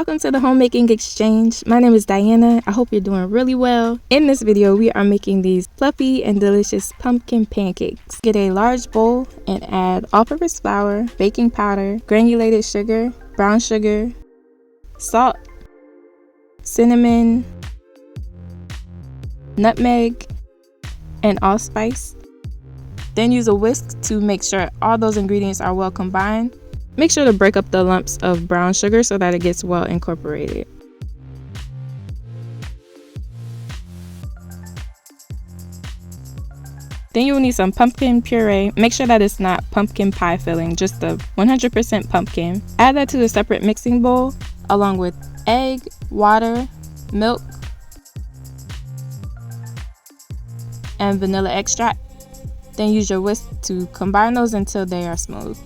Welcome to the Homemaking Exchange. My name is Diana. I hope you're doing really well. In this video, we are making these fluffy and delicious pumpkin pancakes. Get a large bowl and add all-purpose flour, baking powder, granulated sugar, brown sugar, salt, cinnamon, nutmeg, and allspice. Then use a whisk to make sure all those ingredients are well combined. Make sure to break up the lumps of brown sugar so that it gets well incorporated. Then you will need some pumpkin puree. Make sure that it's not pumpkin pie filling, just the 100% pumpkin. Add that to a separate mixing bowl along with egg, water, milk, and vanilla extract. Then use your whisk to combine those until they are smooth.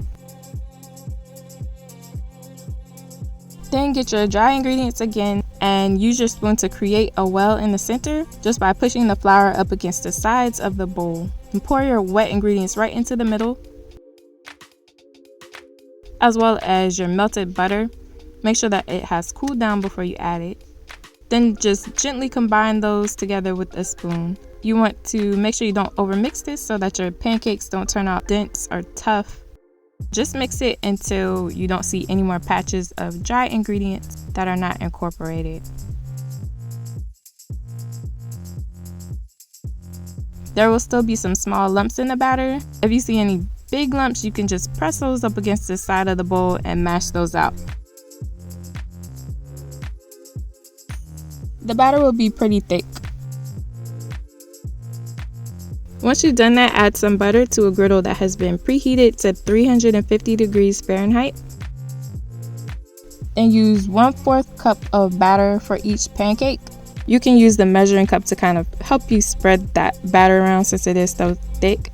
Then get your dry ingredients again and use your spoon to create a well in the center just by pushing the flour up against the sides of the bowl. And pour your wet ingredients right into the middle, as well as your melted butter. Make sure that it has cooled down before you add it. Then just gently combine those together with a spoon. You want to make sure you don't overmix this so that your pancakes don't turn out dense or tough. Just mix it until you don't see any more patches of dry ingredients that are not incorporated. There will still be some small lumps in the batter. If you see any big lumps, you can just press those up against the side of the bowl and mash those out. The batter will be pretty thick. Once you've done that, add some butter to a griddle that has been preheated to 350 degrees Fahrenheit. And use 1/4 cup of batter for each pancake. You can use the measuring cup to kind of help you spread that batter around since it is so thick.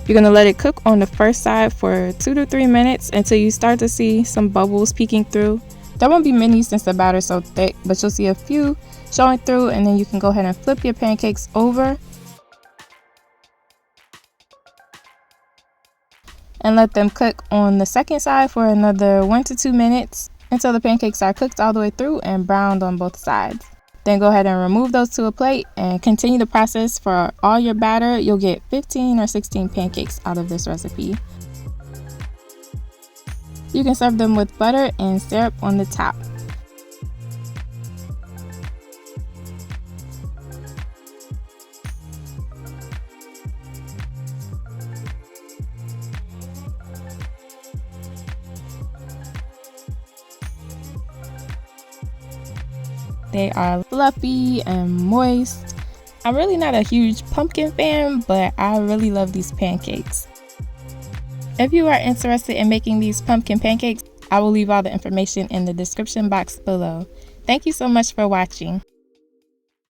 You're going to let it cook on the first side for 2 to 3 minutes until you start to see some bubbles peeking through. There won't be many since the batter is so thick, but you'll see a few showing through, and then you can go ahead and flip your pancakes over and let them cook on the second side for another 1 to 2 minutes until the pancakes are cooked all the way through and browned on both sides. Then go ahead and remove those to a plate and continue the process for all your batter. You'll get 15 or 16 pancakes out of this recipe. You can serve them with butter and syrup on the top. They are fluffy and moist. I'm really not a huge pumpkin fan, but I really love these pancakes. If you are interested in making these pumpkin pancakes, I will leave all the information in the description box below. Thank you so much for watching.